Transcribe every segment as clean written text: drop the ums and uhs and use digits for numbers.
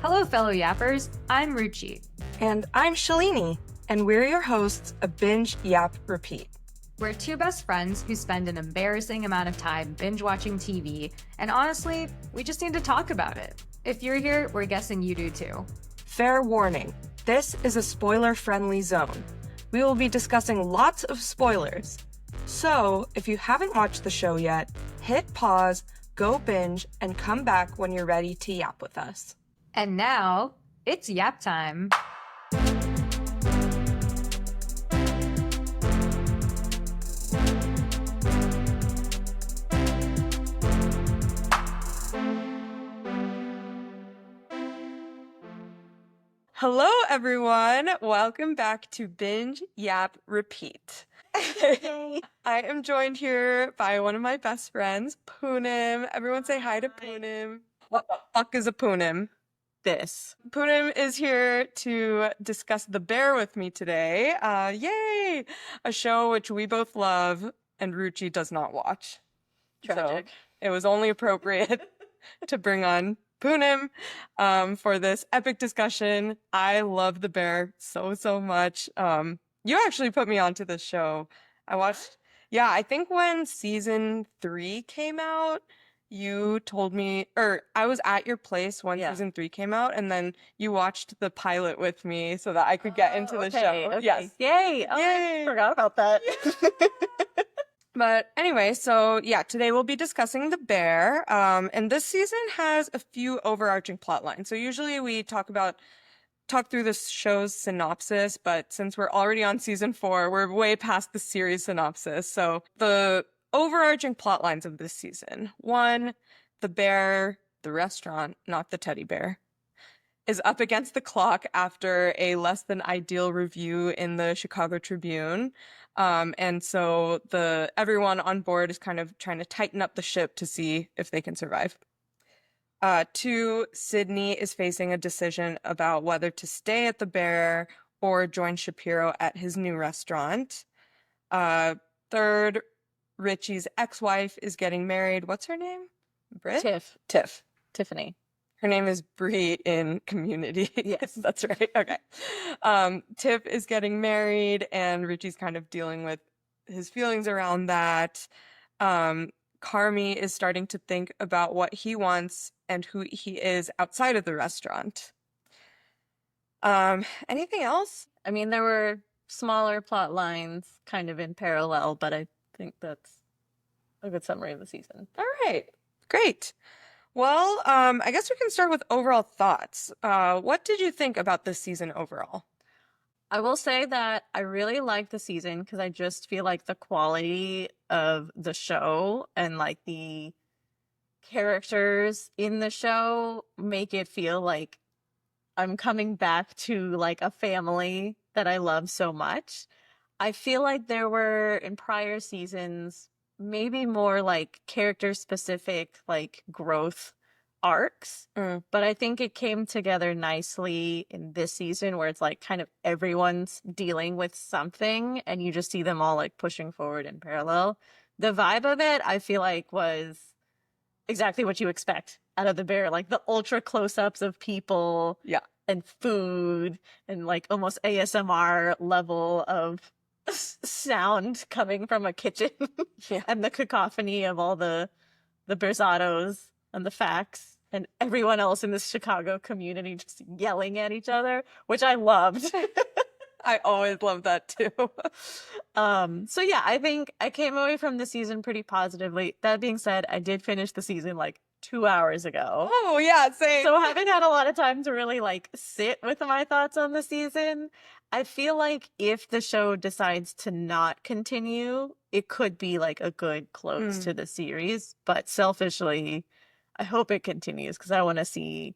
Hello, fellow yappers. I'm Richie. And I'm Shalini, and we're your hosts of Binge Yap Repeat. We're two best friends who spend an embarrassing amount of time binge watching TV, and honestly, we just need to talk about it. If you're here, we're guessing you do too. Fair warning, this is a spoiler-friendly zone. We will be discussing lots of spoilers. So, if you haven't watched the show yet, hit pause, go binge, and come back when you're ready to yap with us. And now, it's yap time. Hello, everyone. Welcome back to Binge Yap Repeat. I am joined here by one of my best friends, Poonim. Everyone say hi to Poonim. What the fuck is a Poonim? This. Poonim is here to discuss The Bear with me today. Yay! A show which we both love and Ruchi does not watch. Tragic. So it was only appropriate to bring on Poonim for this epic discussion. I love The Bear so much. You actually put me onto this show. I watched, I think when season 3 came out, you told me, or I was at your place when season 3 came out, and then you watched the pilot with me so that I could get into the show. Okay. Yes. Yay. Oh, Yay. I forgot about that. But anyway, so today we'll be discussing The Bear. And this season has a few overarching plot lines. So usually we talk through the show's synopsis, but since we're already on season 4, we're way past the series synopsis. So the overarching plot lines of this season. 1, the bear, the restaurant, not the teddy bear, is up against the clock after a less than ideal review in the Chicago Tribune. And so everyone on board is kind of trying to tighten up the ship to see if they can survive. 2, Sydney is facing a decision about whether to stay at the Bear or join Shapiro at his new restaurant. 3rd, Richie's ex-wife is getting married. What's her name? Britt? Tiff. Tiffany. Her name is Bree in Community. Yes. That's right. Okay. Tiff is getting married, and Richie's kind of dealing with his feelings around that. Carmy is starting to think about what he wants and who he is outside of the restaurant. Anything else? I mean, there were smaller plot lines kind of in parallel, but I think that's a good summary of the season. All right. Great. Well, I guess we can start with overall thoughts. What did you think about this season overall? I will say that I really like the season because I just feel like the quality of the show and like the characters in the show make it feel like I'm coming back to like a family that I love so much. I feel like there were in prior seasons maybe more like character specific like growth arcs, but I think it came together nicely in this season where it's like kind of everyone's dealing with something and you just see them all like pushing forward in parallel. The vibe of it I feel like was exactly what you expect out of the Bear, like the ultra close-ups of people and food and like almost ASMR level of sound coming from a kitchen and the cacophony of all the Berzados and the facts and everyone else in this Chicago community just yelling at each other, which I loved. I always love that too. So yeah, I think I came away from the season pretty positively. That being said, I did finish the season like 2 hours ago. Oh yeah, same. So I haven't had a lot of time to really like sit with my thoughts on the season. I feel like if the show decides to not continue, it could be like a good close to the series. But selfishly, I hope it continues because I want to see,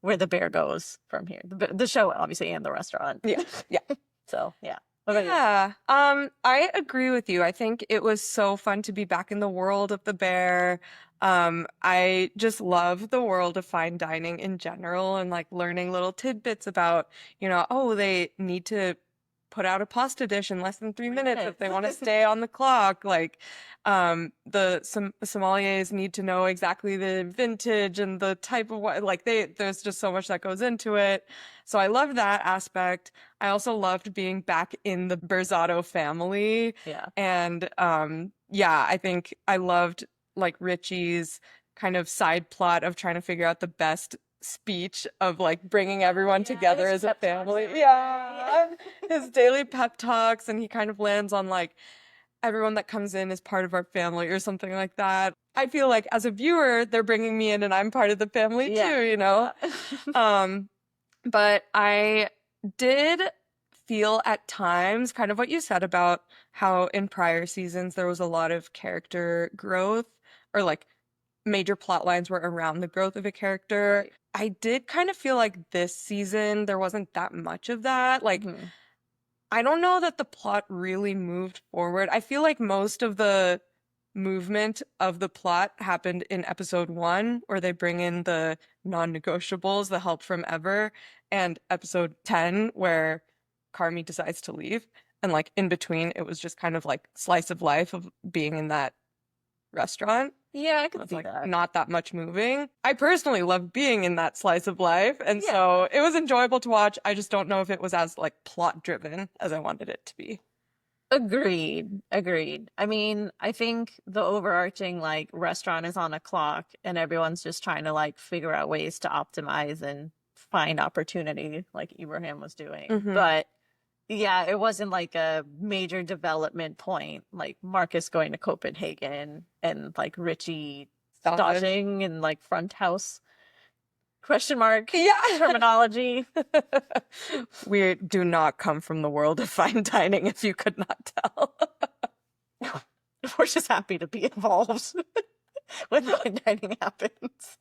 where the Bear goes from here. The show, obviously, and the restaurant. Yeah. So, yeah. What about you? I agree with you. I think it was so fun to be back in the world of the Bear. I just love the world of fine dining in general and like learning little tidbits about, they need to put out a pasta dish in less than 3 minutes if they want to Minutes. stay on the clock. Like, the sommeliers need to know exactly the vintage and the type of what, like there's just so much that goes into it. So I loved that aspect. I also loved being back in the Berzotto family. Yeah. And yeah, I think I loved like Richie's kind of side plot of trying to figure out the best speech of like bringing everyone together his as a pep talks family. every Yeah. day. His daily pep talks, and he kind of lands on like everyone that comes in is part of our family or something like that. I feel like as a viewer, they're bringing me in and I'm part of the family Yeah. too, you know? But I did feel at times kind of what you said about how in prior seasons there was a lot of character growth, or like major plot lines were around the growth of a character. Right. I did kind of feel like this season there wasn't that much of that. Like, Mhm. I don't know that the plot really moved forward. I feel like most of the movement of the plot happened in episode 1, where they bring in the non-negotiables, the help from Ever, and episode 10, where Carmy decides to leave. And like in between, it was just kind of like slice of life of being in that restaurant. Yeah, I could It's see like that. not that much moving. I personally love being in that slice of life, and Yeah. so it was enjoyable to watch. I just don't know if it was as like plot driven as I wanted it to be. Agreed. Agreed. I mean, I think the overarching like restaurant is on a clock and everyone's just trying to like figure out ways to optimize and find opportunity like Ibrahim was doing. Mhm. But yeah, it wasn't like a major development point, like Marcus going to Copenhagen and like Richie Sausage. dodging in like front house question mark Yeah. terminology. We do not come from the world of fine dining, if you could not tell. We're just happy to be involved when fine dining happens.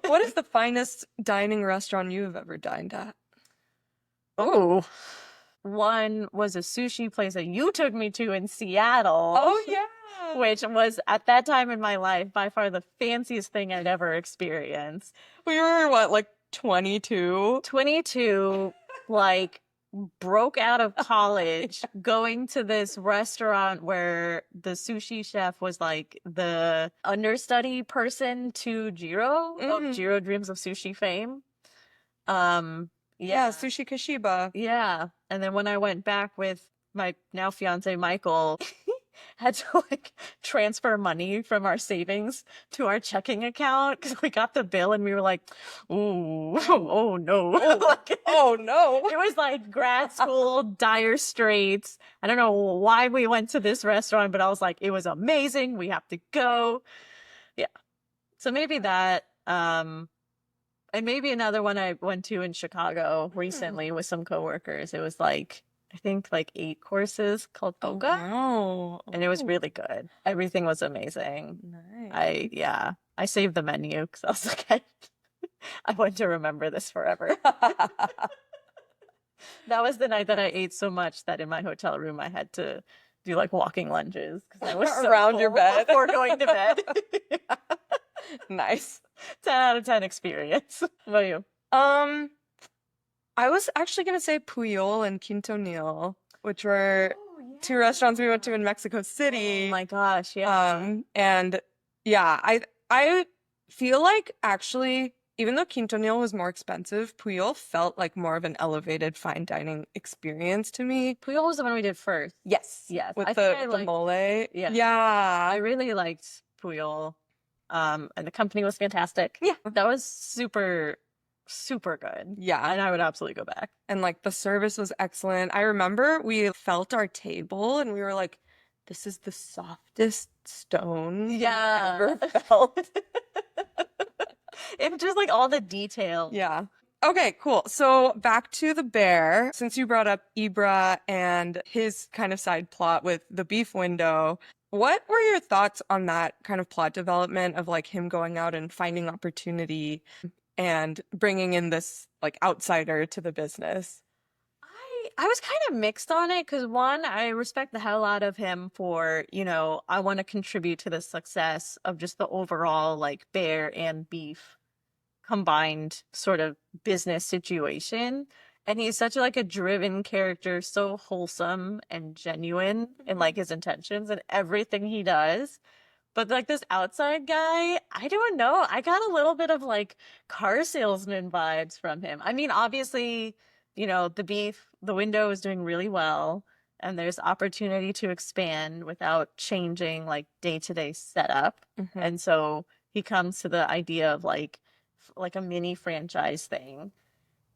What is the finest dining restaurant you have ever dined at? Oh, one was a sushi place that you took me to in Seattle. Oh, yeah. Which was at that time in my life by far the fanciest thing I'd ever experienced. We were what, like 22? 22, like broke out of college, going to this restaurant where the sushi chef was like the understudy person to Jiro of Mhm. Jiro Dreams of Sushi fame. Yeah, Sushi Kashiba. Yeah. And then when I went back with my now fiance Michael, had to like transfer money from our savings to our checking account because we got the bill and we were like, ooh, oh no. Like, Oh, no. it was like grad school, dire straits. I don't know why we went to this restaurant, but I was like, it was amazing. We have to go. Yeah. So maybe that. And maybe another one I went to in Chicago recently with some coworkers. It was like, I think like 8 courses called Oh, Boca. wow. And it was Oh, really good. Everything was amazing. nice. I saved the menu because I was like, I want to remember this forever. That was the night that I ate so much that in my hotel room I had to do like walking lunges because I was so Around your full bed. before going to bed. Nice. 10 out of 10 experience. What about you? I was actually gonna say Puyol and Quintonil, which were 2 restaurants we went to in Mexico Oh City. my gosh, yeah. And yeah, I feel like actually, even though Quintonil was more expensive, Puyol felt like more of an elevated fine dining experience to me. Puyol was the one we did first. Yes. Yes. With I the think I liked- mole. Yeah. Yeah. I really liked Puyol. And the company was fantastic. Yeah. That was super, super good. Yeah. And I would absolutely go back. And like the service was excellent. I remember we felt our table and we were like, this is the softest stone I've ever felt. It just like all the detail. Yeah. Okay, cool. So back to the bear. Since you brought up Ibra and his kind of side plot with the beef window, what were your thoughts on that kind of plot development of like him going out and finding opportunity and bringing in this like outsider to the business? I was kind of mixed on it because one, I respect the hell out of him for, I want to contribute to the success of just the overall like bear and beef combined sort of business situation. And he's such like a driven character, so wholesome and genuine in like his intentions and everything he does. But like this outside guy, I don't know. I got a little bit of like car salesman vibes from him. I mean, obviously, the window is doing really well and there's opportunity to expand without changing like day-to-day setup. Mm-hmm. And so he comes to the idea of like a mini franchise thing.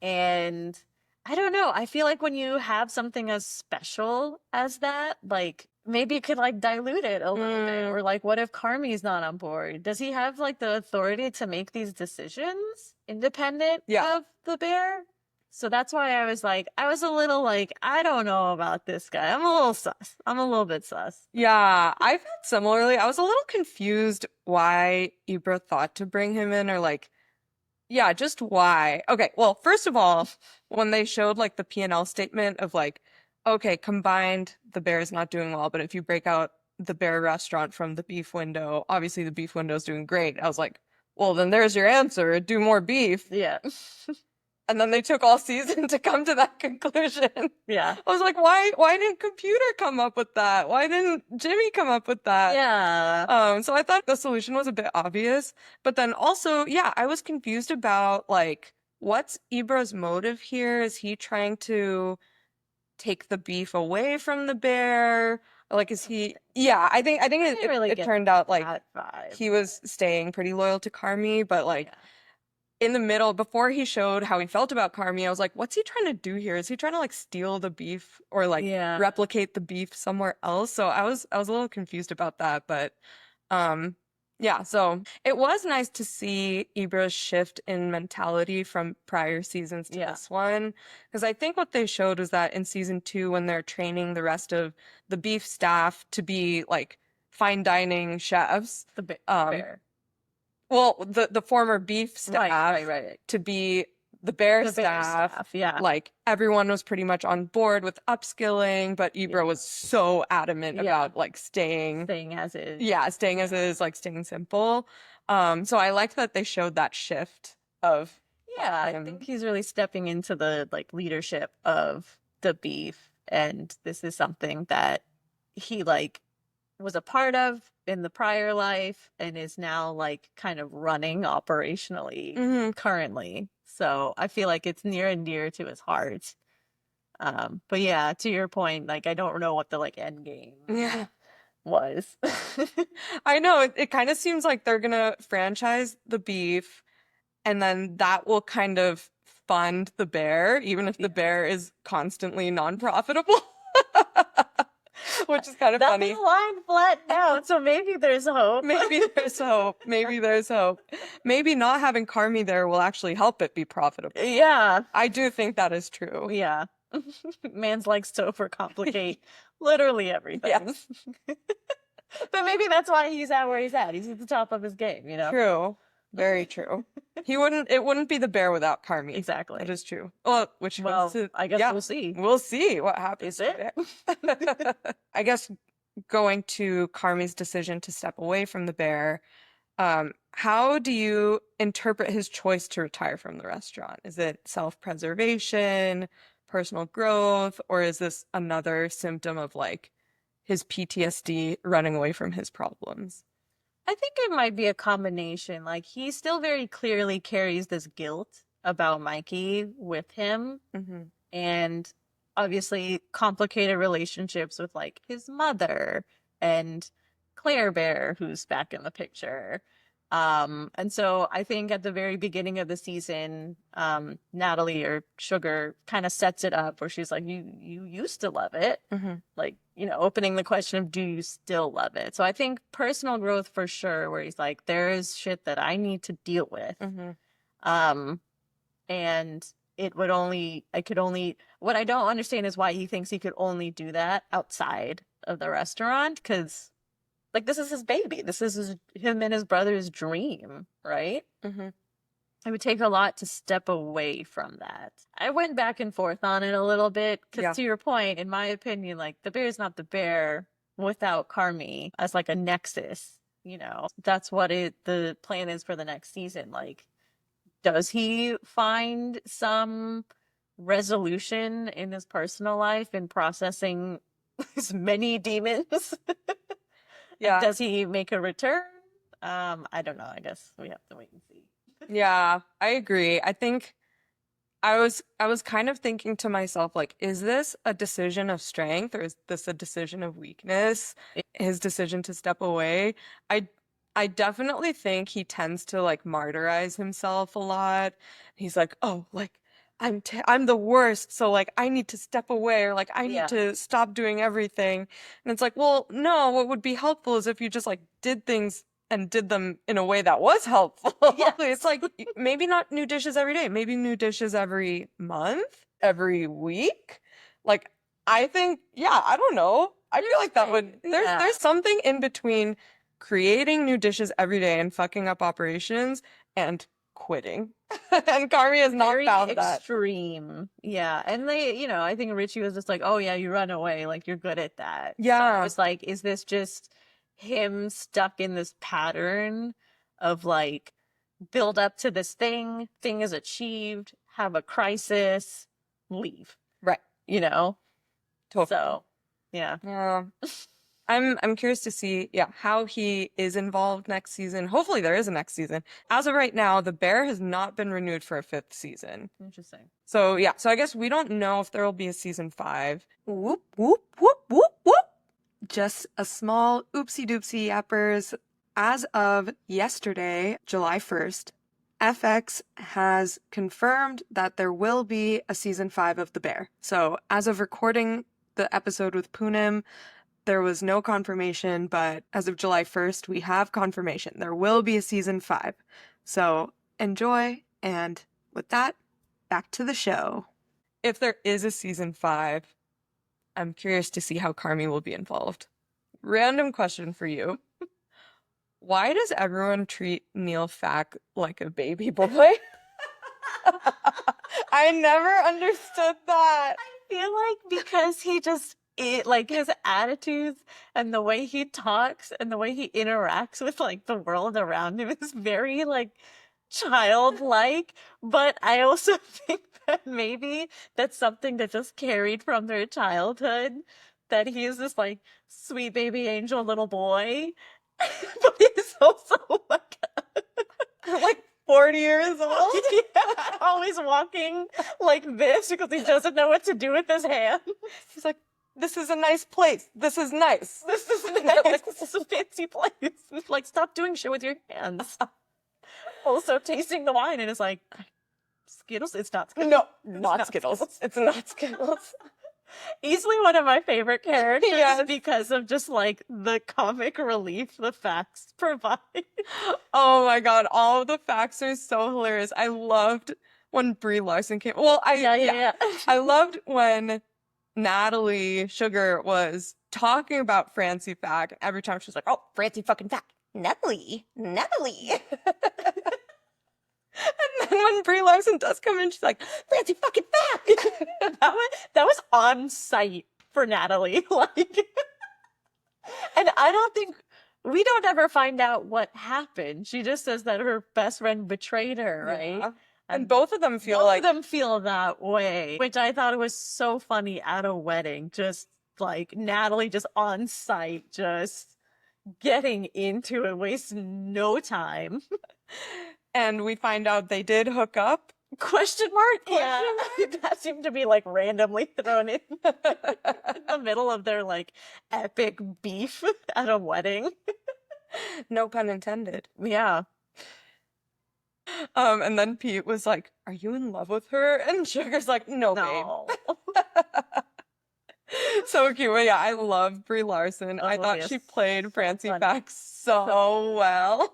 And I don't know. I feel like when you have something as special as that, like maybe you could like dilute it a little bit. Or like, what if Carmy's not on board? Does he have like the authority to make these decisions independent of the bear? So that's why I was a little like, I don't know about this guy. I'm a little sus. I'm a little bit sus. Yeah, I felt similarly. I was a little confused why Ibra thought to bring him in, or like, yeah, just why. Okay, well, first of all, when they showed like the P&L statement of like, okay, combined, the bear is not doing well, but if you break out the bear restaurant from the beef window, obviously the beef window is doing great. I was like, well, then there's your answer. Do more beef. Yeah. And then they took all season to come to that conclusion. Yeah. I was like, why didn't computer come up with that? Why didn't Jimmy come up with that? Yeah. So I thought the solution was a bit obvious, but then also, yeah, I was confused about like, what's Ibra's motive here? Is he trying to take the beef away from the bear? Like, is he? Yeah, I think it turned out like he was staying pretty loyal to Carmy, but like in the middle, before he showed how he felt about Carmy, I was like, what's he trying to do here? Is he trying to like steal the beef or like replicate the beef somewhere else? So I was a little confused about that, but yeah, so it was nice to see Ibra's shift in mentality from prior seasons to this one. Because I think what they showed was that in season 2, when they're training the rest of the beef staff to be like fine dining chefs, the bear. Well, the former beef staff right. to be the bear staff. Yeah. Like everyone was pretty much on board with upskilling, but Ibra was so adamant about like staying as is. Yeah, staying as is, like staying simple. So I liked that they showed that shift of I think he's really stepping into the like leadership of the beef, and this is something that he like was a part of in the prior life and is now like kind of running operationally currently. So I feel like it's near and dear to his heart. But yeah, to your point, like I don't know what the like end game was. I know it kind of seems like they're gonna franchise the beef, and then that will kind of fund the bear, even if the bear is constantly non-profitable. Which is kind of funny. That line flattened out, so maybe there's hope. Maybe there's hope. Maybe there's hope. Maybe not having Carmy there will actually help it be profitable. Yeah. I do think that is true. Yeah. Mans likes to overcomplicate literally everything. Yes. But maybe that's why he's at where he's at. He's at the top of his game, you know? True. Very true. It wouldn't be the bear without Carmy. Exactly. That is true. Well, I guess we'll see. We'll see what happens. Is it? I guess going to Carmy's decision to step away from the bear, how do you interpret his choice to retire from the restaurant? Is it self-preservation, personal growth, or is this another symptom of like his PTSD running away from his problems? I think it might be a combination. Like he still very clearly carries this guilt about Mikey with him, and obviously complicated relationships with like his mother and Claire Bear, who's back in the picture. And so I think at the very beginning of the season, Natalie or Sugar kind of sets it up where she's like, you used to love it. Like, opening the question of, do you still love it? So I think personal growth for sure, where he's like, there is shit that I need to deal with. And what I don't understand is why he thinks he could only do that outside of the restaurant. 'Cause like, this is his baby. This is him and his brother's dream, right? It would take a lot to step away from that. I went back and forth on it a little bit because, to your point, in my opinion, like the bear is not the bear without Carmy as like a nexus. That's what the plan is for the next season. Like, does he find some resolution in his personal life and processing his many demons. Yeah. Does he make a return? I don't know. I guess we have to wait and see. Yeah, I agree. I think I was kind of thinking to myself, like, is this a decision of strength or is this a decision of weakness? His decision to step away. I I definitely think he tends to like martyrize himself a lot. He's like, oh, like I'm the worst, so like I need to step away or like I need Yeah. to stop doing everything. And it's like, well, no, what would be helpful is if you just like did things and did them in a way that was helpful. Yes. It's like maybe not new dishes every day, maybe new dishes every month, every week. Like I think, yeah, I don't know. I feel like that would Yeah. there's something in between creating new dishes every day and fucking up operations and quitting. And Carmy has not Very found that. extreme. Yeah. And they, I think Richie was just like, oh yeah, you run away. Like you're good at that. So Yeah. it's like, is this just him stuck in this pattern of like build up to this thing is achieved, have a crisis, leave, Right. Totally. So yeah. Yeah. I'm curious to see, yeah, how he is involved next season. Hopefully there is a next season. As of right now, The Bear has not been renewed for a 5th season. Interesting. So yeah, so I guess we don't know if there will be a season 5. Whoop, whoop, whoop, whoop, whoop. Just a small oopsie doopsie yappers. As of yesterday, July 1st, FX has confirmed that there will be a season 5 of The Bear. So as of recording the episode with Poonim, there was no confirmation, but as of July 1st, we have confirmation. There will be a season 5. So enjoy, and with that, back to the show. If there is a season 5, I'm curious to see how Carmy will be involved. Random question for you. Why does everyone treat Neil Fack like a baby boy? I never understood that. I feel like because he just like his attitudes and the way he talks and the way he interacts with like the world around him is very like childlike, but I also think that maybe that's something that just carried from their childhood, that he is this like sweet baby angel little boy, but he's also Like 40 years old? yeah, always walking like this because he doesn't know what to do with his hands. He's like, this is a nice place. This is nice. This is nice. Like, this is a fancy place. It's like, stop doing shit with your hands. Also tasting the wine and it's like, Skittles? It's not Skittles. No, It's not Skittles. It's not Skittles. Easily one of my favorite characters Yes. because of just like the comic relief the facts provide. Oh my God, all of the facts are so hilarious. I loved when Brie Larson came. Well, Yeah. I loved when Natalie Sugar was talking about Francie Fack. Every time she was like, oh, Francie fucking Fack. Natalie. And then when Brie Larson does come in, she's like, Francie fucking Fack. that was on site for Natalie. Like, and I don't think we don't ever find out what happened. She just says that her best friend betrayed her, right? Yeah. And both of them feel Both like of them feel that way, which I thought was so funny at a wedding. Just like Natalie just on site, just getting into it, wasting no time. and we find out they did hook up. Question mark? Yeah. That seemed to be like randomly thrown in the middle of their like epic beef at a wedding. No pun intended. Yeah. And then Pete was like, are you in love with her? And Sugar's like, no, babe. No. So cute. But yeah, I love Brie Larson. I thought yes. she played Francie funny. Fack so well.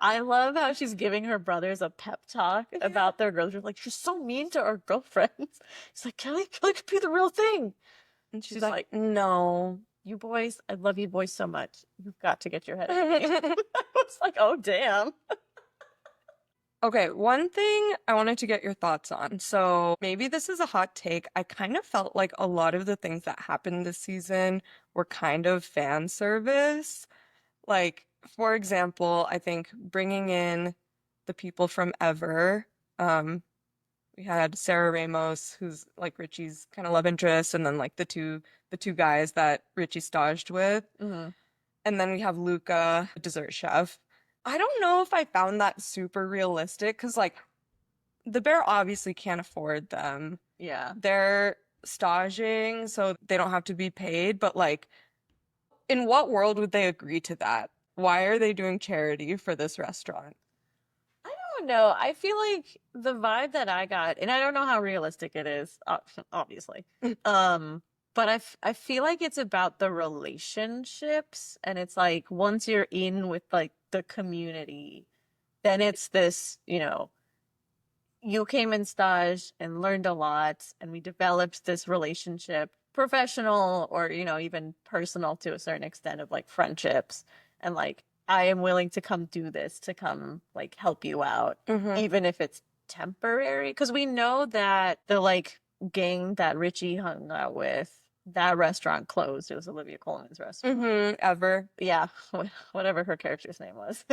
I love how she's giving her brothers a pep talk about their girls. Like, she's so mean to our girlfriends. She's like, Kelly could be the real thing. And she's She's like, no. You boys, I love you boys so much. You've got to get your head in the game. I was like, oh, damn. Okay, one thing I wanted to get your thoughts on. So maybe this is a hot take. I kind of felt like a lot of the things that happened this season were kind of fan service. Like, for example, I think bringing in the people from Ever, We had Sarah Ramos, who's like Richie's kind of love interest, and then like the two guys that Richie staged with. Mm-hmm. And then we have Luca, a dessert chef. I don't know if I found that super realistic because like the bear obviously can't afford them. Yeah. They're staging, so they don't have to be paid, but like in what world would they agree to that? Why are they doing charity for this restaurant? I don't know. I feel like the vibe that I got, and I don't know how realistic it is, obviously. But I feel like it's about the relationships, and it's like once you're in with like the community, then it's this, you came in stage and learned a lot, and we developed this relationship, professional or, even personal to a certain extent of like friendships. And like, I am willing to come do this to come like help you out, even if it's temporary. Because we know that the like gang that Richie hung out with, that restaurant closed. It was Olivia Colman's restaurant. Ever. Yeah, whatever her character's name was.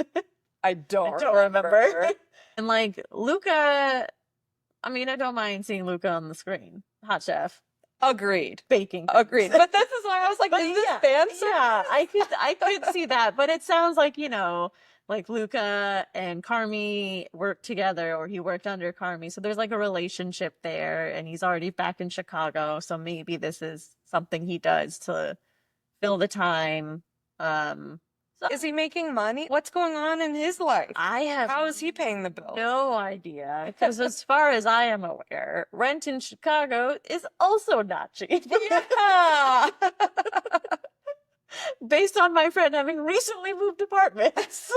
I don't remember. And like Luca, I mean, I don't mind seeing Luca on the screen. Hot chef. Agreed. Baking. Agreed. But this is why I was like, is this fan service? Yeah, I could see that. But it sounds like, like Luca and Carmy worked together, or he worked under Carmy. So there's like a relationship there, and he's already back in Chicago. So maybe this is something he does to fill the time. Is he making money? What's going on in his life? How is he paying the bill? No idea. Because as far as I am aware, rent in Chicago is also not cheap. Yeah. Based on my friend having recently moved apartments.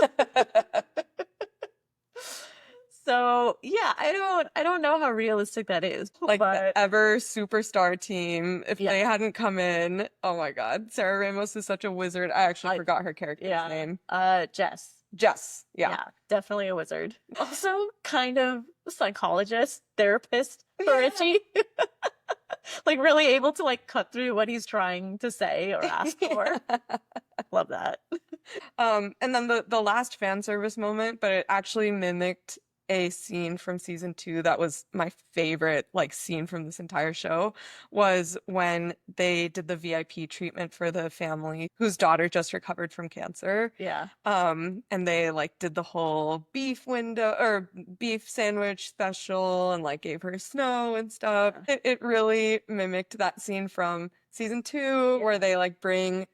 So yeah, I don't know how realistic that is. Like but the ever superstar team, if they hadn't come in, oh my God, Sarah Ramos is such a wizard. I actually forgot her character's name. Jess. Jess, yeah, definitely a wizard. Also, kind of psychologist, therapist for Richie. Like really able to like cut through what he's trying to say or ask for. Love that. And then the last fan service moment, but it actually mimicked a scene from season 2 that was my favorite like scene from this entire show, was when they did the VIP treatment for the family whose daughter just recovered from cancer. Yeah. And they like did the whole beef sandwich special and like gave her snow and stuff. It really mimicked that scene from season 2 where they like bring,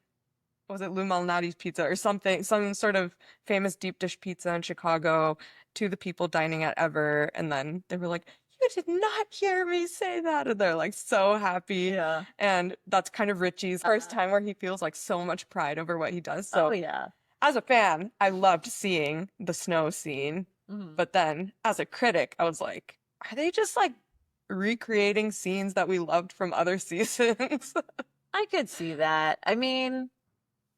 was it Lou Malnati's pizza or something, some sort of famous deep dish pizza in Chicago to the people dining at Ever, and then they were like, "You did not hear me say that," and they're like so happy. Yeah. And that's kind of Richie's first time where he feels like so much pride over what he does. So yeah. As a fan, I loved seeing the snow scene, but then as a critic, I was like, are they just like recreating scenes that we loved from other seasons? I could see that. I mean,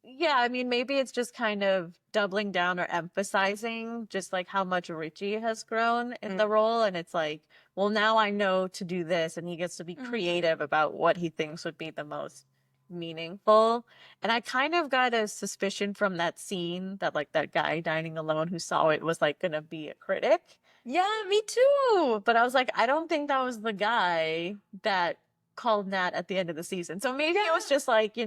yeah, maybe it's just kind of doubling down or emphasizing just like how much Richie has grown in the role. And it's like, well, now I know to do this, and he gets to be creative about what he thinks would be the most meaningful. And I kind of got a suspicion from that scene that like that guy dining alone who saw it was like gonna be a critic. Yeah, me too. But I was like, I don't think that was the guy that called Nat at the end of the season. So maybe it was just like,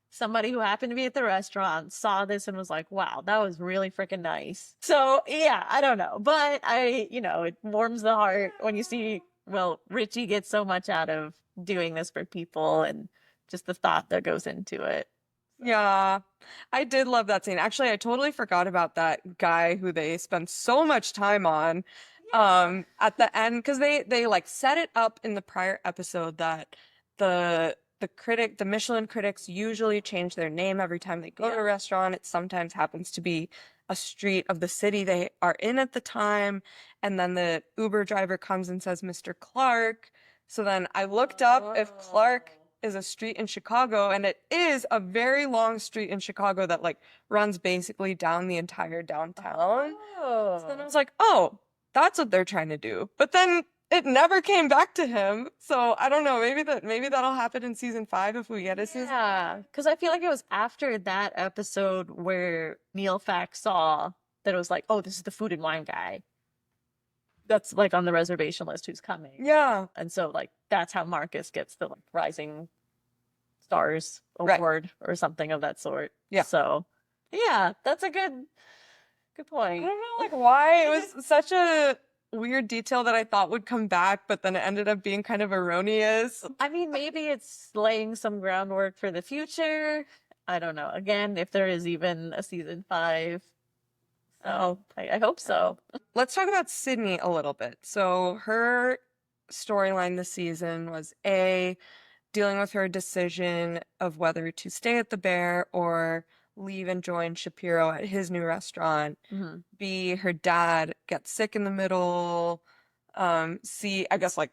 somebody who happened to be at the restaurant saw this and was like, wow, that was really freaking nice. So yeah, I don't know. But it warms the heart when you see, well, Richie gets so much out of doing this for people and just the thought that goes into it. Yeah, I did love that scene. Actually, I totally forgot about that guy who they spent so much time on at the end, because they like set it up in the prior episode that the Michelin critics usually change their name every time they go to a restaurant. It sometimes happens to be a street of the city they are in at the time, and then the Uber driver comes and says Mr. Clark. So then I looked up if Clark is a street in Chicago, and it is a very long street in Chicago that like runs basically down the entire downtown. So then I was like, oh, that's what they're trying to do. But then it never came back to him. So I don't know, maybe that'll happen in season 5 if we get a season. Yeah, because I feel like it was after that episode where Neil Fack saw that it was like, oh, this is the food and wine guy. that's like on the reservation list who's coming. Yeah. And so like that's how Marcus gets the like Rising Stars Right. award or something of that sort. Yeah. So yeah, that's a good I point. don't know like why it was such a weird detail that I thought would come back, but then it ended up being kind of erroneous. I mean, maybe it's laying some groundwork for the future. I don't know. Again, if there is even a season 5. So I hope so. Let's talk about Sydney a little bit. So her storyline this season was dealing with her decision of whether to stay at the Bear or leave and join Shapiro at his new restaurant. Mhm. B, her dad gets sick in the middle. C, I guess like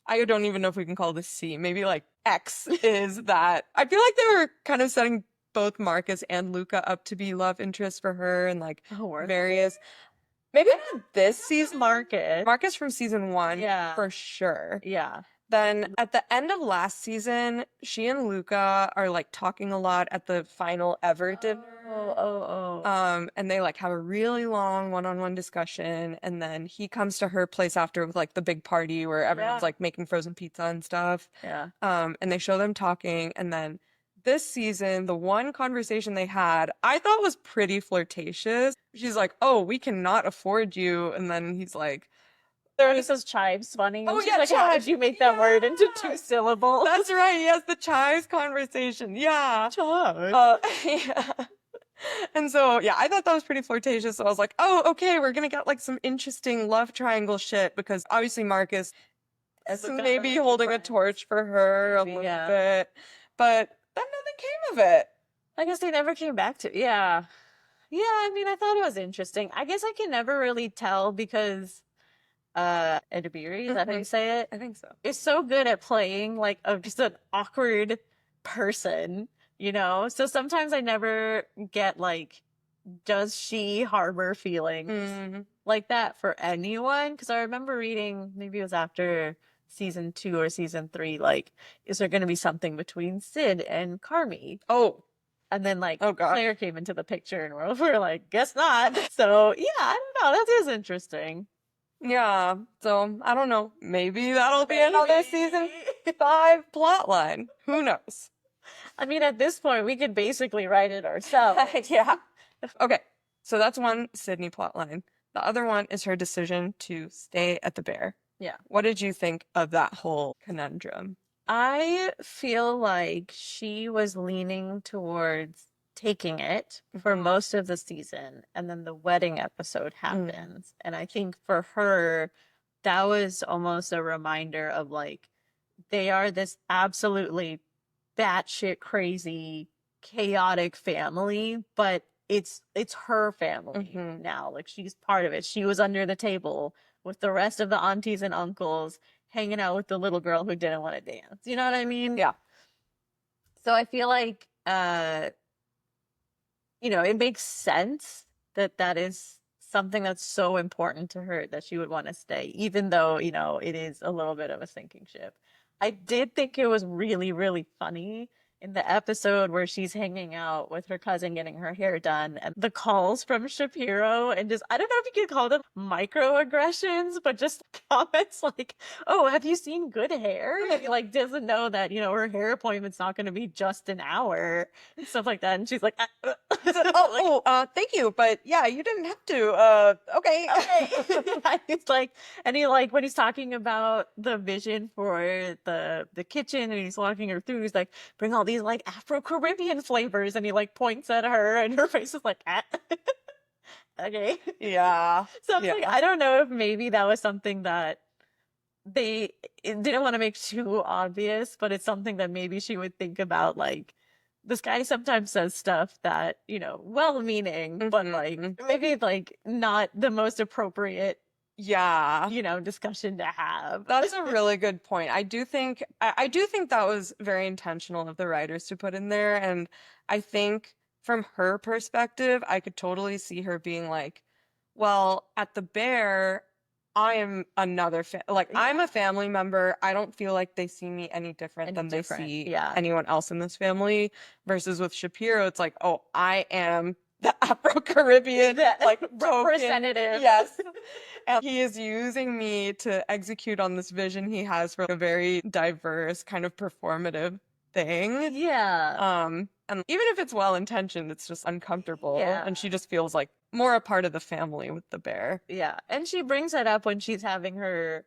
I don't even know if we can call this C. Maybe like X is that I feel like they were kind of setting both Marcus and Luca up to be love interests for her and like various. Maybe not this season. Marcus from season 1, Yeah. for sure. Yeah. Then at the end of last season, she and Luca are like talking a lot at the final ever dinner. And they like have a really long one-on-one discussion, and then he comes to her place after with like the big party where everyone's like making frozen pizza and stuff. Yeah. And they show them talking, and then this season, the one conversation they had, I thought was pretty flirtatious. She's like, "Oh, we cannot afford you," and then he's like, He says chives funny. Oh, And she's yeah, like, how did you make that word into 2 syllables? "That's right, yes, the chives conversation, yeah." chives. Yeah. And so, yeah, I thought that was pretty flirtatious. So I was like, oh, okay, we're gonna get like some interesting love triangle shit because obviously Marcus is maybe holding a torch for her a little bit, but then nothing came of it. I guess they never came back to Yeah. Yeah, I mean, I thought it was interesting. I guess I can never really tell because Edibiri, is that how you say it? I think so. Is so good at playing like just an awkward person, you know? So sometimes I never get like, does she harbor feelings like that for anyone? Because I remember reading, maybe it was after season 2 or season 3, like, is there going to be something between Sid and Carmy? Oh. And then like Oh, God. Claire came into the picture and we're like, guess not. So yeah, I don't know. That is interesting. Yeah, so I don't know. Maybe that'll be another season 5 plotline. Who knows? I mean, at this point, we could basically write it ourselves. Yeah. Okay, so that's one Sydney plotline. The other one is her decision to stay at the Bear. Yeah. What did you think of that whole conundrum? I feel like she was leaning towards taking it for most of the season, and then the wedding episode happens. And I think for her, that was almost a reminder of like, they are this absolutely batshit crazy, chaotic family, but it's her family now. Like, she's part of it. She was under the table with the rest of the aunties and uncles, hanging out with the little girl who didn't want to dance. You know what I mean? Yeah. So I feel like, you know, it makes sense that that is something that's so important to her that she would want to stay, even though, you know, it is a little bit of a sinking ship. I did think it was really, really funny in the episode where she's hanging out with her cousin getting her hair done, and the calls from Shapiro, and just, I don't know if you could call them microaggressions, but just comments like, oh, have you seen good hair? And he like doesn't know that, you know, her hair appointment's not going to be just an hour and stuff like that. And she's like, thank you, but yeah, you didn't have to. Okay. It's like, and he like, when he's talking about the vision for the kitchen and he's walking her through, he's like, bring all these like Afro-Caribbean flavors, and he like points at her and her face is like, okay. Yeah. So I'm like, I don't know if maybe that was something that they didn't want to make too obvious, but it's something that maybe she would think about, like, this guy sometimes says stuff that, you know, well-meaning, but like maybe like not the most appropriate, you know, discussion to have. That's a really good point. I do think that was very intentional of the writers to put in there, and I think from her perspective, I could totally see her being like, well, at the Bear, I am another I'm a family member. I don't feel like they see me any different than they see anyone else in this family. Versus with Shapiro, it's like, oh, I am the Afro-Caribbean like representative. Yes. And he is using me to execute on this vision he has for a very diverse kind of performative thing. Yeah. And even if it's well intentioned, it's just uncomfortable. Yeah. And she just feels like more a part of the family with the bear. Yeah. And she brings that up when she's having her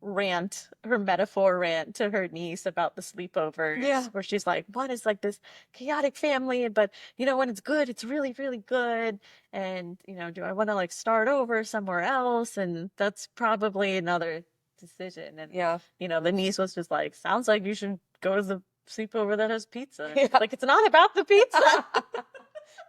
rant, her metaphor rant to her niece about the sleepovers. Yeah. Where she's like, what is like this chaotic family, but you know, when it's good, it's really, really good. And, you know, do I want to like start over somewhere else? And that's probably another decision. And, Yeah. you know, the niece was just like, sounds like you should go to the sleepover that has pizza. Yeah. Like, it's not about the pizza.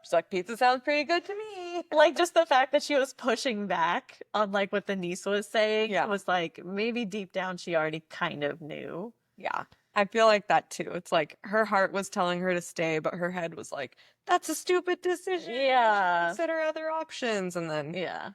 She's like, pizza sounds pretty good to me. Like, just the fact that she was pushing back on like what the niece was saying Yeah. was like, maybe deep down she already kind of knew. Yeah. I feel like that too. It's like her heart was telling her to stay, but her head was like, that's a stupid decision. You should Yeah. consider other options. And then Yeah.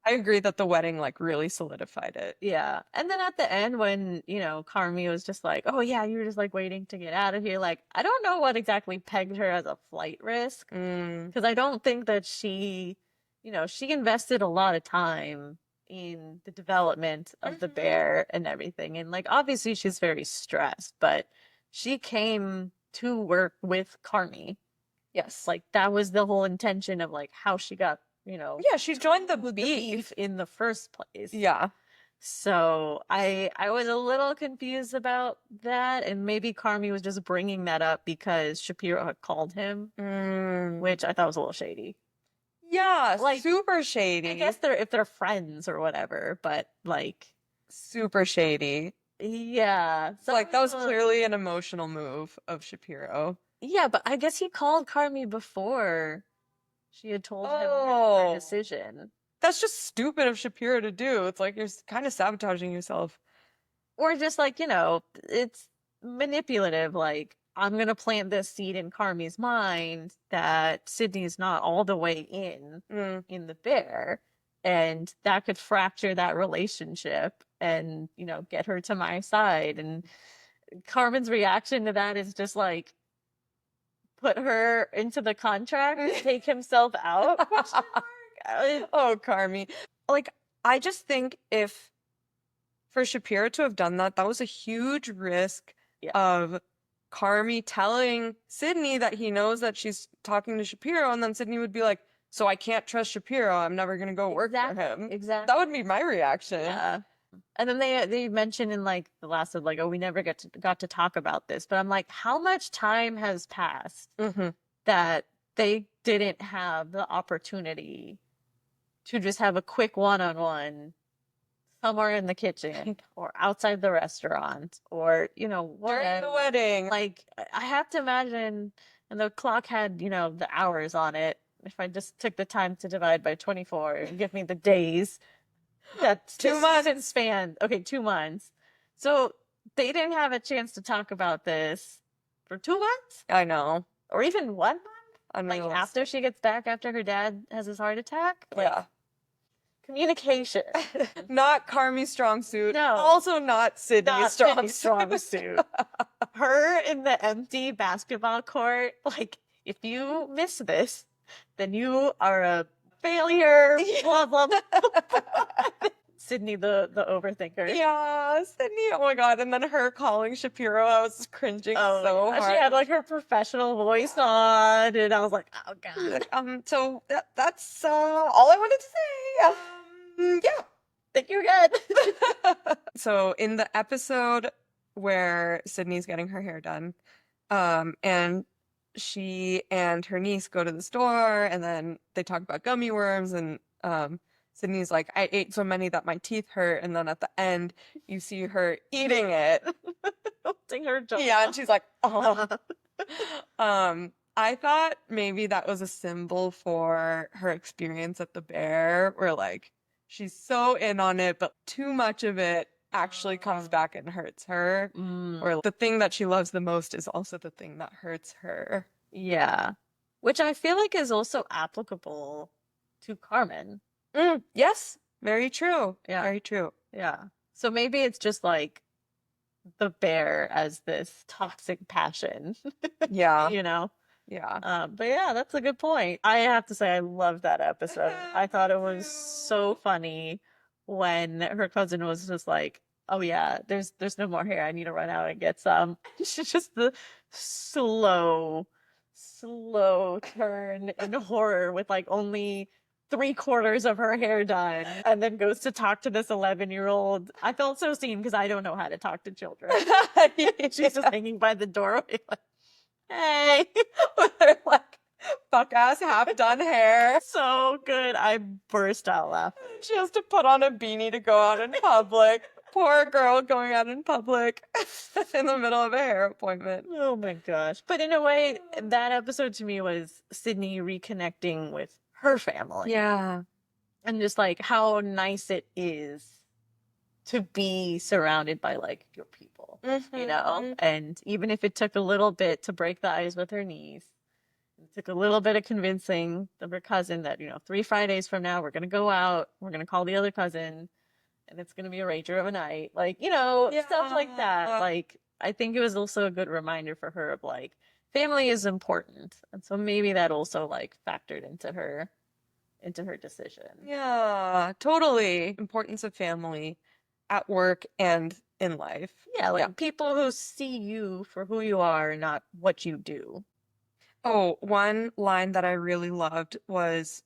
I agree that the wedding like really solidified it. Yeah. And then at the end, when, you know, Carmy was just like, oh, yeah, you were just like waiting to get out of here. Like, I don't know what exactly pegged her as a flight risk. Because I don't think that she, you know, she invested a lot of time in the development of the bear and everything. And like, obviously, she's very stressed, but she came to work with Carmy. Yes. Like, that was the whole intention of like how she got, you know, Yeah, she joined the the beef. beef in the first place. Yeah. So I was a little confused about that, and maybe Carmy was just bringing that up because Shapiro had called him, which I thought was a little shady. Yeah, Like, super shady. I guess if they're friends or whatever, but like, super shady. yeah, It's like that was uh, clearly an emotional move of Shapiro. yeah, but I guess he called Carmy before she had told him her Oh. decision. That's just stupid of Shapiro to do. It's like you're kind of sabotaging yourself. Or just like, you know, it's manipulative. Like, I'm going to plant this seed in Carmy's mind that Sydney's not all the way in the bear. And that could fracture that relationship and, you know, get her to my side. And Carmen's reaction to that is just like, put her into the contract, take himself out? Question mark? Oh, Carmy. Like, I just think if for Shapiro to have done that, that was a huge risk of Carmy telling Sydney that he knows that she's talking to Shapiro, and then Sydney would be like, so I can't trust Shapiro. I'm never going to go work for him. Exactly. That would be my reaction. Yeah. And then they mentioned in like the last of like, oh, we never got to talk about this. But I'm like, how much time has passed that they didn't have the opportunity to just have a quick one-on-one somewhere in the kitchen or outside the restaurant or, you know, during the wedding. Like, I have to imagine, and the clock had, you know, the hours on it. If I just took the time to divide by 24 and give me the days, that's 2 months. Season span. Okay, 2 months. So they didn't have a chance to talk about this for 2 months? I know. Or even 1 month? Like Unrealistic. after she gets back, after her dad has his heart attack? Like, Yeah. communication. Not Carmy's strong suit. No. Also not Sydney's Not strong Sydney's strong suit. Her in the empty basketball court. Like, if you miss this, then you are a failure. Blah, blah, blah. Sydney, the overthinker. Yeah, Sydney. Oh my God. And then her calling Shapiro, I was cringing so hard. She had like her professional voice on, and I was like, oh God. So that's all I wanted to say. Yeah. Think you're good. So in the episode where Sydney's getting her hair done, and she and her niece go to the store, and then they talk about gummy worms, and Sydney's like, I ate so many that my teeth hurt, and then at the end, you see her eating it. Holding her jaw. Yeah, and she's like, oh. I thought maybe that was a symbol for her experience at the bear, where like she's so in on it, but too much of it actually comes back and hurts her. Or the thing that she loves the most is also the thing that hurts her. Yeah. Which I feel like is also applicable to Carmen. Yes, very true. Yeah. Very true. Yeah. So maybe it's just like the bear as this toxic passion, Yeah. you know? Yeah. But yeah, that's a good point. I have to say, I love that episode. I thought it was so funny when her cousin was just like, "Oh yeah, there's no more hair. I need to run out and get some." She's just the slow turn in horror with like only 3/4 of her hair done, and then goes to talk to this 11-year-old. I felt so seen because I don't know how to talk to children. She's just hanging by the doorway, like, "Hey," With her like fuck ass half done hair. so good. I burst out laughing. She has to put on a beanie to go out in public. Poor girl going out in public in the middle of a hair appointment. Oh my gosh. But in a way, that episode to me was Sydney reconnecting with her family. Yeah. And just like how nice it is to be surrounded by like your people, you know? And even if it took a little bit to break the ice with her niece, it took a little bit of convincing of her cousin that, 3 Fridays from now, we're going to go out, we're going to call the other cousin, and it's going to be a rager of a night. Like, stuff like that. Like, I think it was also a good reminder for her of like, family is important. And so maybe that also like factored into her decision. Yeah, totally. Importance of family at work and in life. Yeah, like people who see you for who you are, not what you do. Oh, one line that I really loved was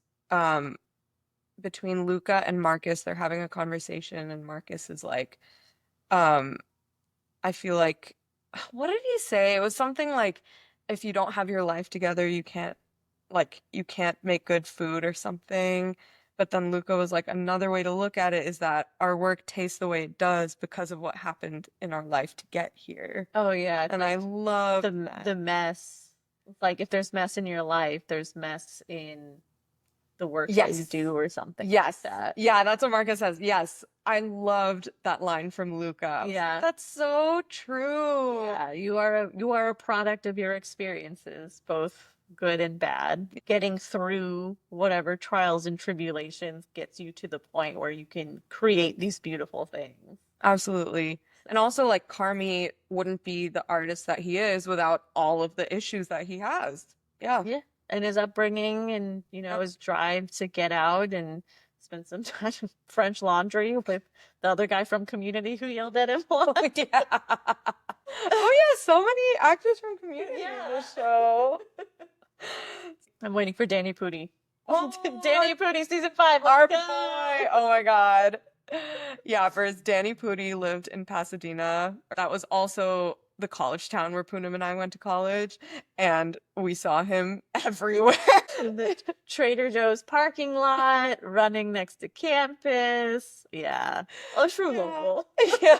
between Luca and Marcus. They're having a conversation, and Marcus is like, I feel like, what did he say? It was something like, if you don't have your life together, you can't make good food or something. But then Luca was like, another way to look at it is that our work tastes the way it does because of what happened in our life to get here. Oh yeah, And I love the mess. Like if there's mess in your life, there's mess in the work that you do or something. Yes. Like that. Yeah, that's what Marcus says. Yes. I loved that line from Luca. Yeah. That's so true. Yeah, you are a product of your experiences, both good and bad. Getting through whatever trials and tribulations gets you to the point where you can create these beautiful things. Absolutely. And also, like, Carmy wouldn't be the artist that he is without all of the issues that he has. Yeah. Yeah. And his upbringing and, his drive to get out and spend some time in French Laundry with the other guy from Community who yelled at him. Oh, yeah. Oh, yeah. So many actors from Community in the show. I'm waiting for Danny Pudi. Oh, Danny Pudi season 5. Our boy. Oh my God. Yeah, first Danny Pudi lived in Pasadena. That was also the college town where Poonim and I went to college, and we saw him everywhere. The Trader Joe's parking lot, running next to campus. Yeah. A true local. Yeah.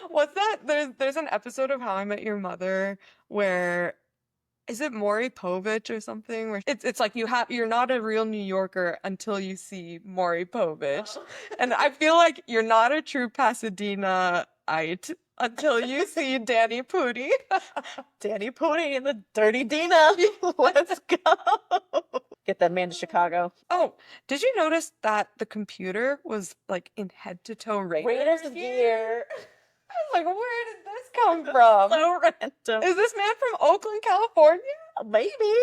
What's that? There's an episode of How I Met Your Mother where, is it Maury Povich or something? Where it's like you're not a real New Yorker until you see Maury Povich. And I feel like you're not a true Pasadena-ite until you see Danny Pudi. Danny Pudi and the Dirty Dina. Let's go. Get that man to Chicago. Oh, did you notice that the computer was like in head-to-toe Raiders gear. I was like, where did this come from? So random. Is this man from Oakland, California? Maybe.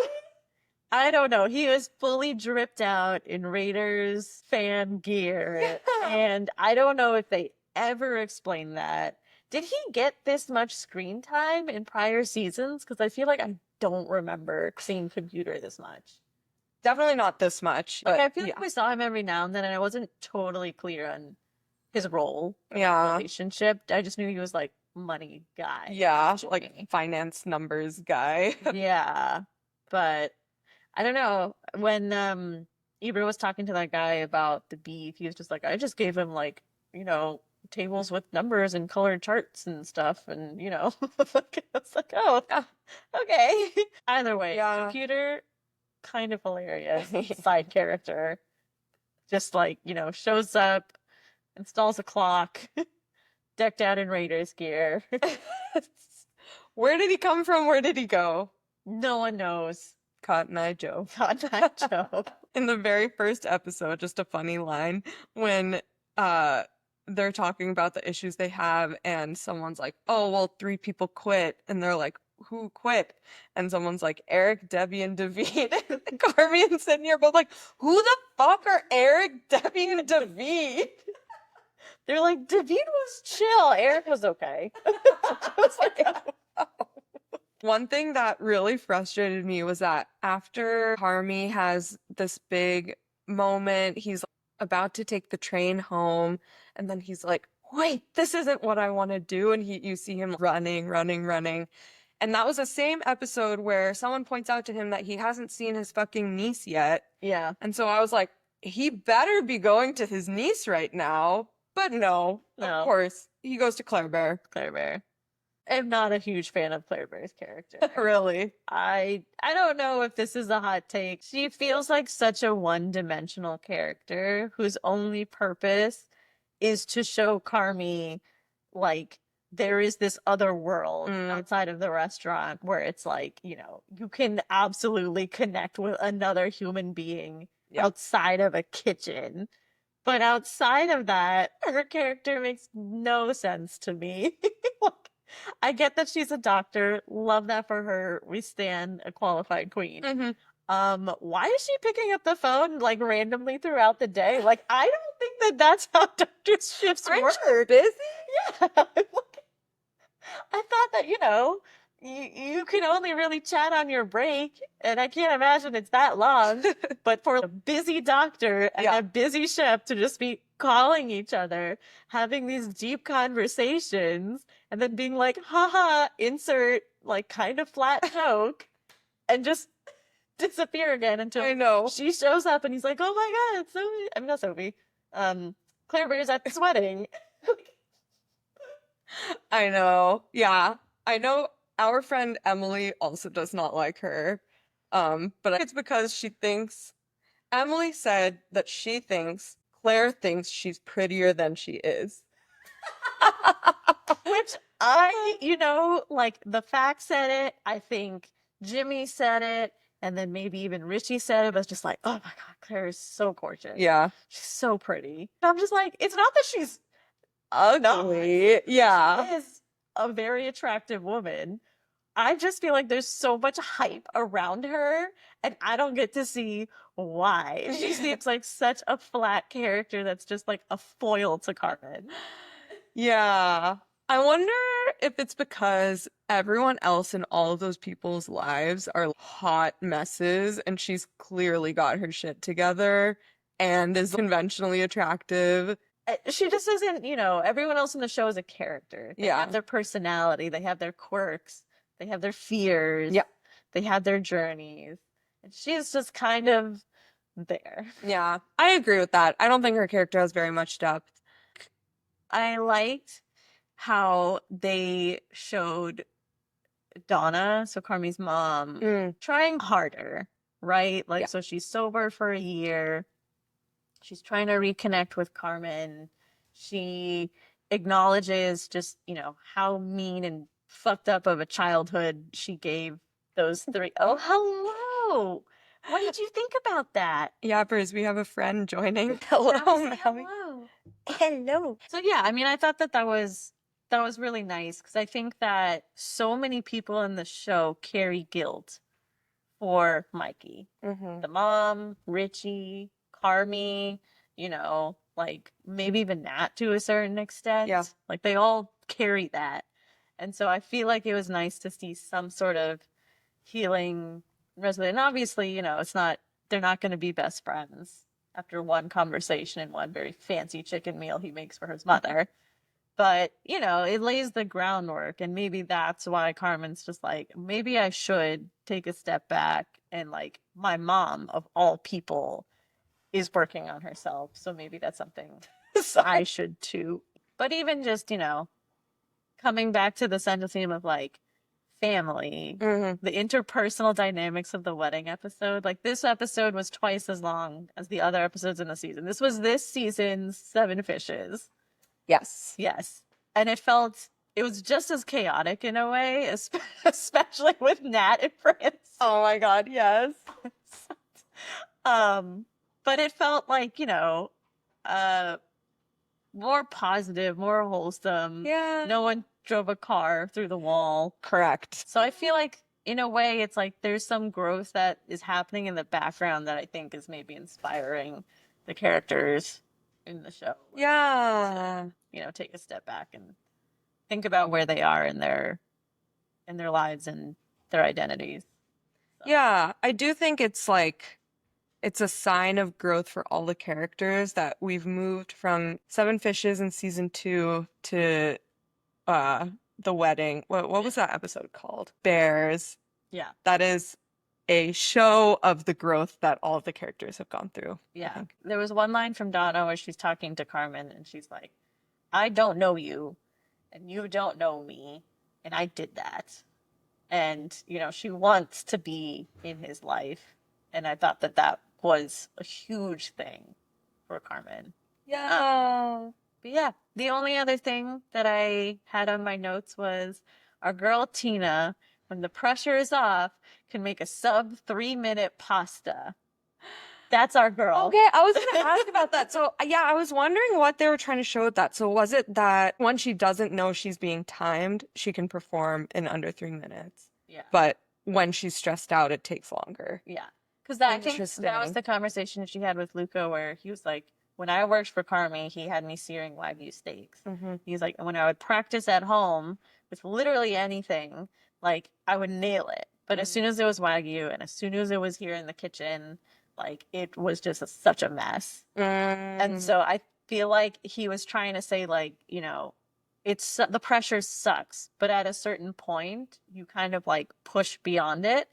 I don't know. He was fully dripped out in Raiders fan gear. Yeah. And I don't know if they ever explained that. Did he get this much screen time in prior seasons? Because I feel like I don't remember seeing computer this much. Definitely not this much. Like, But I feel like we saw him every now and then, and I wasn't totally clear on his role, relationship. I just knew he was like money guy. Yeah, like finance numbers guy. Yeah, but I don't know. When Ibra was talking to that guy about the beef, he was just like, I just gave him like, tables with numbers and colored charts and stuff, and it's like, oh, okay. Either way, computer, kind of hilarious side character. Just like, shows up, installs a clock, decked out in Raiders gear. Where did he come from? Where did he go? No one knows. Cotton Eye Joe. Cotton Eye Joe. In the very first episode, just a funny line, when they're talking about the issues they have, and someone's like, oh, well, 3 people quit. And they're like, who quit? And someone's like, Eric, Debbie, and David. And Carmy and Sydney are both like, who the fuck are Eric, Debbie, and David? They're like, David was chill. Eric was okay. I was like, One thing that really frustrated me was that after Carmy has this big moment, he's about to take the train home, and then he's like, wait, this isn't what I want to do. And you see him running, running, running. And that was the same episode where someone points out to him that he hasn't seen his fucking niece yet. yeah, And so I was like, he better be going to his niece right now. But no, No. of course, he goes to Claire Bear. Claire Bear. I'm not a huge fan of Claire Bear's character. Really? I don't know if this is a hot take. She feels like such a one-dimensional character whose only purpose is to show Carmy like there is this other world outside of the restaurant where it's like, you know, you can absolutely connect with another human being outside of a kitchen. But outside of that, her character makes no sense to me. Like, I get that she's a doctor. Love that for her. We stand a qualified queen. Why is she picking up the phone like randomly throughout the day? Like, I don't think that that's how doctors' shifts work. Busy? Yeah. I thought that, you know, you can only really chat on your break, and I can't imagine it's that long. But for a busy doctor and a busy chef to just be calling each other, having these deep conversations, and then being like, haha, insert like kind of flat joke, and just disappear again until I know. she shows up and he's like, oh my God, it's Sophie. I'm not Sophie. Claire Bear's at this wedding. I know. Yeah. I know our friend Emily also does not like her. But it's because Emily said that she thinks Claire thinks she's prettier than she is. Which you know, like the facts said it. I think Jimmy said it. And then maybe even Richie said it, but it's just like, oh my God, Claire is so gorgeous. Yeah. She's so pretty. And I'm just like, it's not that she's Ugly. Yeah. She is a very attractive woman. I just feel like there's so much hype around her, and I don't get to see why. She seems like such a flat character that's just like a foil to Carmen. Yeah. I wonder if it's because everyone else in all of those people's lives are hot messes, and she's clearly got her shit together and is conventionally attractive. She just isn't, you know, everyone else in the show is a character. They have their personality, they have their quirks, they have their fears, they have their journeys. And she's just kind of there. Yeah, I agree with that. I don't think her character has very much depth. I liked how they showed Donna, so Carmy's mom, trying harder, right? Like, so she's sober for a year. She's trying to reconnect with Carmen. She acknowledges just, you know, how mean and fucked up of a childhood she gave those three. Oh, hello. What did you think about that? Yappers, we have a friend joining. Hello, Melly. Hello. So yeah, I mean, I thought that was really nice because I think that so many people in the show carry guilt for Mikey. The mom, Richie, Carmy, you know, like maybe even Nat to a certain extent. Yeah. Like they all carry that. And so I feel like it was nice to see some sort of healing resolution. And obviously, you know, they're not going to be best friends after one conversation and one very fancy chicken meal he makes for his mother. But, you know, it lays the groundwork. And maybe that's why Carmen's just like, maybe I should take a step back and like my mom of all people is working on herself. So maybe that's something I should too. But even just, you know, coming back to the central theme of like family, the interpersonal dynamics of the wedding episode. Like this episode was twice as long as the other episodes in the season. This was this season's 7 Fishes. Yes. Yes. And it was just as chaotic in a way, especially with Nat and Prince. Oh my God, yes. But it felt like, you know, more positive, more wholesome. Yeah. No one drove a car through the wall. Correct. So I feel like, in a way, it's like there's some growth that is happening in the background that I think is maybe inspiring the characters in the show. Yeah. You know, take a step back and think about where they are in their lives and their identities. So. Yeah, I do think it's like it's a sign of growth for all the characters that we've moved from Seven Fishes in season 2 to uh the wedding. What was that episode called? Bears. Yeah. That is a show of the growth that all of the characters have gone through. Yeah. There was one line from Donna where she's talking to Carmen and she's like, I don't know you and you don't know me and I did that. And, you know, she wants to be in his life. And I thought that that was a huge thing for Carmen. Yeah. But yeah, the only other thing that I had on my notes was our girl Tina, when the pressure is off, can make a sub 3-minute pasta. That's our girl. Okay, I was gonna ask about that. So yeah, I was wondering what they were trying to show with that. So was it that when she doesn't know she's being timed, she can perform in under 3 minutes? Yeah. But when she's stressed out, it takes longer. Yeah. Because I think that was Interesting. the conversation she had with Luca where he was like, when I worked for Carmy, he had me searing Wagyu steaks. Mm-hmm. He's like, when I would practice at home with literally anything, like I would nail it. But as soon as it was Wagyu and as soon as it was here in the kitchen, like it was just such a mess. And so I feel like he was trying to say like, you know, it's the pressure sucks, but at a certain point, you kind of like push beyond it.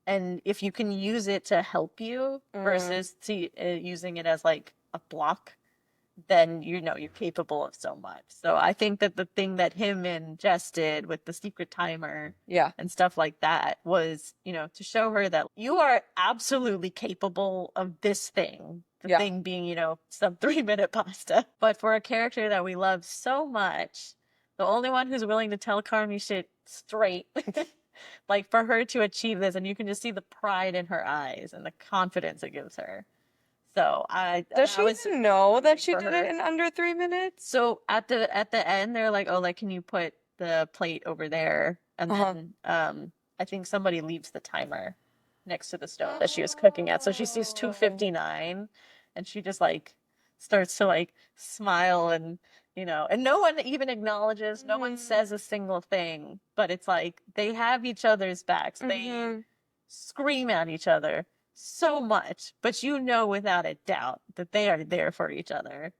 And if you can use it to help you versus using it as like a block, then you know you're capable of so much. So I think that the thing that him and Jess did with the secret timer and stuff like that was, you know, to show her that you are absolutely capable of this thing. The thing being, you know, sub 3-minute pasta. But for a character that we love so much, the only one who's willing to tell Carmy shit straight, like for her to achieve this, and you can just see the pride in her eyes and the confidence it gives her. So does she even know that she did her. it in under 3 minutes? So at the end, they're like, oh, like, can you put the plate over there? And then I think somebody leaves the timer next to the stove that she was cooking at. So she sees 2:59 and she just like starts to like smile and, you know, and no one even acknowledges, no one says a single thing, but it's like they have each other's backs. They scream at each other so much, but you know without a doubt that they are there for each other,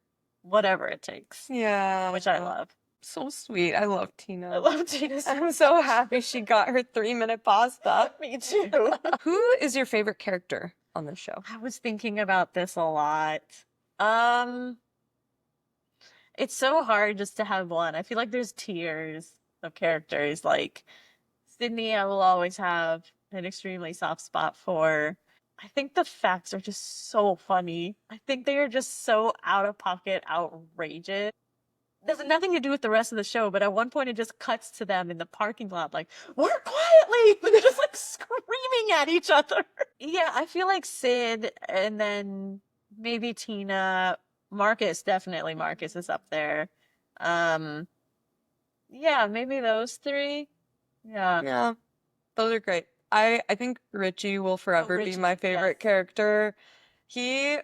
whatever it takes. Yeah. Which I love. So sweet. I love Tina. I love Tina. I'm so happy she got her 3-minute pasta. Me too. Who is your favorite character on the show? I was thinking about this a lot. It's so hard just to have one. I feel like there's tiers of characters. Like Sydney, I will always have an extremely soft spot for. I think the facts are just so funny. I think they are just so out of pocket, outrageous. There's nothing to do with the rest of the show, but at one point it just cuts to them in the parking lot, like, work quietly! But they're just like screaming at each other. Yeah, I feel like Sid and then maybe Tina. Marcus, definitely Marcus is up there. Yeah, maybe those three. Yeah. Yeah, those are great. I think Richie will forever be my favorite character. He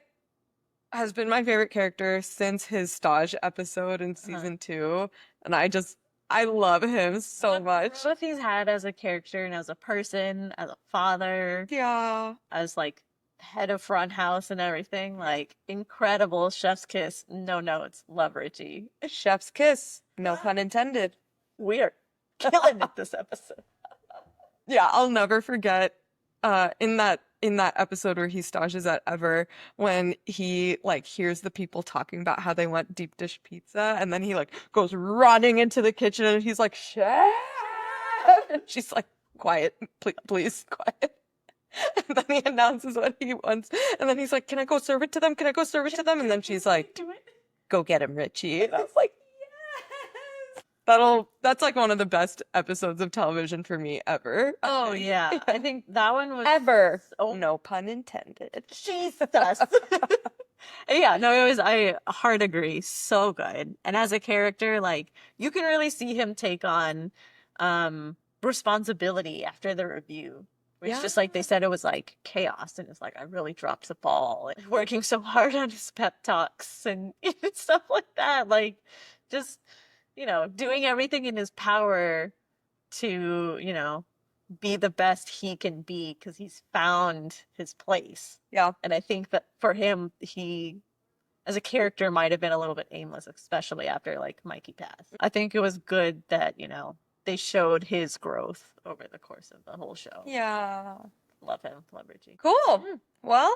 has been my favorite character since his stage episode in season 2, and I love him so much. What he's had as a character and as a person, as a father, as like head of front house and everything, like incredible. Chef's kiss, no notes. Love Richie. Chef's kiss, no pun intended. We're killing it this episode. Yeah, I'll never forget in that episode where he stages at Ever, when he like hears the people talking about how they want deep dish pizza, and then he like goes running into the kitchen and he's like, "Chef!" And she's like, "Quiet, please, quiet." And then he announces what he wants, and then he's like, "Can I go serve it to them? Can I go serve it to them?" And then she's like, "Go get him, Richie." And I was like, that's like one of the best episodes of television for me ever. Oh yeah. I think that one was Ever. No pun intended. Jesus. Yeah, no, it was, I hard agree. So good. And as a character, like you can really see him take on responsibility after the review. It's just like they said it was like chaos, and it's like I really dropped the ball and working so hard on his pep talks and stuff like that. Like just, doing everything in his power to, be the best he can be because he's found his place. Yeah. And I think that for him, he as a character might have been a little bit aimless, especially after like Mikey passed. I think it was good that, they showed his growth over the course of the whole show. Yeah. Love him. Love Richie. Cool. Well,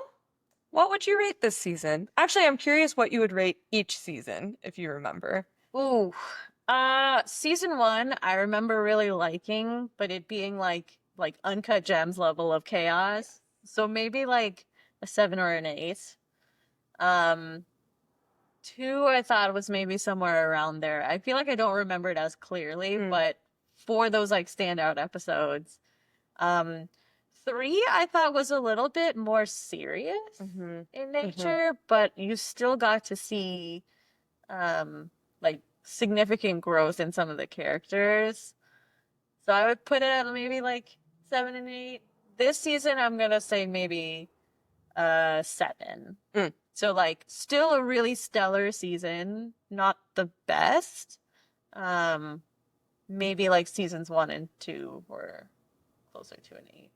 what would you rate this season? Actually, I'm curious what you would rate each season, if you remember. Ooh. Season 1, I remember really liking, but it being like Uncut Gems level of chaos. So maybe like a 7 or an 8. 2, I thought was maybe somewhere around there. I feel like I don't remember it as clearly, but for those like standout episodes. 3, I thought was a little bit more serious in nature, but you still got to see like significant growth in some of the characters. So I would put it at maybe like 7 and 8. This season, I'm gonna say maybe 7. So like still a really stellar season, not the best. Maybe like seasons 1 and 2 were closer to an 8.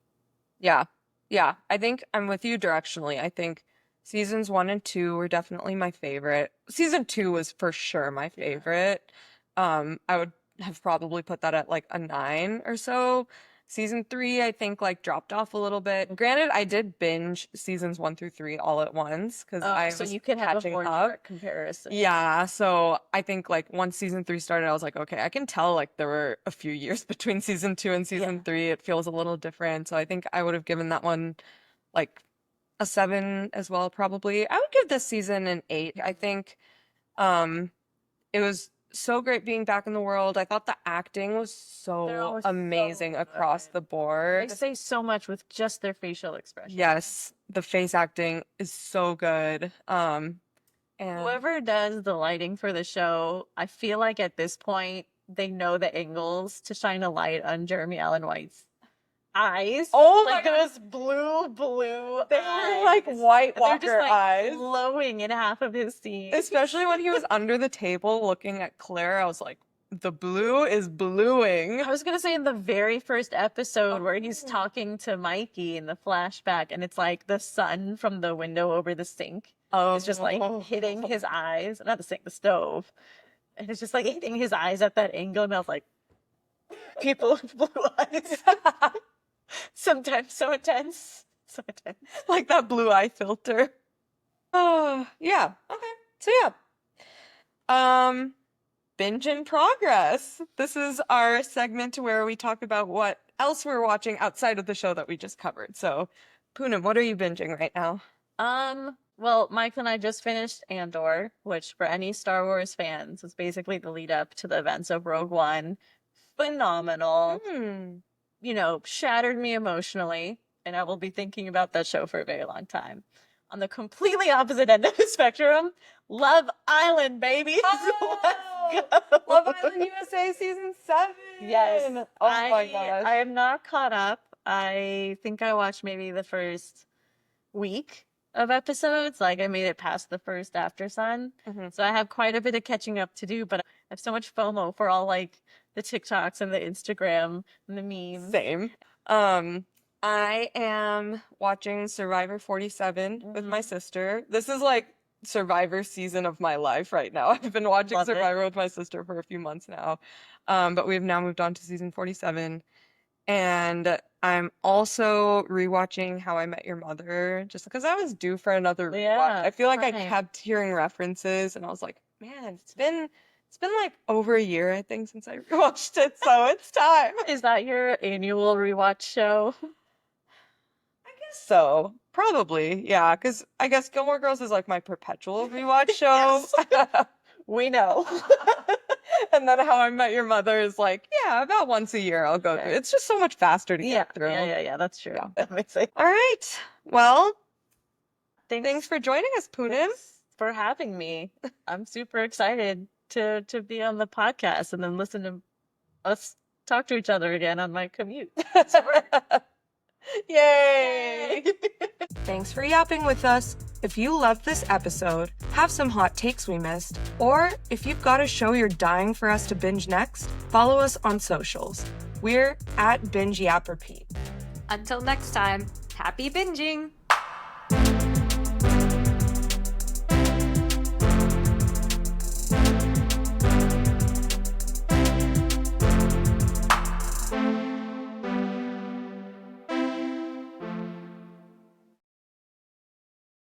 Yeah. Yeah. I think I'm with you directionally. I think seasons 1 and 2 were definitely my favorite. Season 2 was for sure my favorite. I would have probably put that at like a 9 or so. Season 3, I think, like dropped off a little bit. Granted, I did binge seasons 1 through 3 all at once because I so was you could have a catching more up. direct comparison. Yeah, so I think like once season 3 started, I was like, okay, I can tell like there were a few years between season 2 and season 3. It feels a little different. So I think I would have given that one like a 7 as well, probably. I would give this season an 8. I think it was so great being back in the world. I thought the acting was so amazing across the board. They say so much with just their facial expression. Yes, the face acting is so good. And whoever does the lighting for the show, I feel like at this point they know the angles to shine a light on Jeremy Allen White's eyes. Oh like my God. those blue They eyes. were like White They're Walker just like eyes. glowing in half of his scene. Especially when he was under the table looking at Claire, I was like, the blue is bluing. I was gonna say in the very first episode where he's talking to Mikey in the flashback, and it's like the sun from the window over the sink is just like hitting his eyes, not the sink, the stove, and it's just like hitting his eyes at that angle, and I was like, people with blue eyes. Sometimes so intense. So intense. Like that blue eye filter. Oh, yeah. Okay. So yeah. Binge in progress. This is our segment where we talk about what else we're watching outside of the show that we just covered. So, Poonim, what are you binging right now? Well, Mike and I just finished Andor, which for any Star Wars fans is basically the lead up to the events of Rogue One. Phenomenal. Shattered me emotionally, and I will be thinking about that show for a very long time. On the completely opposite end of the spectrum, Love Island, baby. Let's go. Love Island USA season 7. Yes. Oh my gosh. I am not caught up. I think I watched maybe the first week of episodes. Like I made it past the first After Sun. So I have quite a bit of catching up to do, but I have so much FOMO for all like the TikToks and the Instagram and the memes. Same. I am watching Survivor 47 with my sister. This is like Survivor season of my life right now. I've been watching Survivor with my sister for a few months now. But we've now moved on to season 47. And I'm also rewatching How I Met Your Mother just because I was due for another rewatch. I feel like I kept hearing references and I was like, man, it's been like over a year, I think, since I rewatched it, so it's time. Is that your annual rewatch show? I guess so. Probably, yeah, because I guess Gilmore Girls is like my perpetual rewatch show. We know. And then How I Met Your Mother is like, yeah, about once a year I'll go through. It's just so much faster to get through. Yeah, that's true. Yeah. That makes sense. All right. Well, Thanks thanks for joining us, Poonim. for having me. I'm super excited to be on the podcast and then listen to us talk to each other again on my commute. Yay! Thanks for yapping with us. If you loved this episode, have some hot takes we missed, or if you've got a show you're dying for us to binge next, follow us on socials. We're at Binge Yap Repeat. Until next time, happy binging!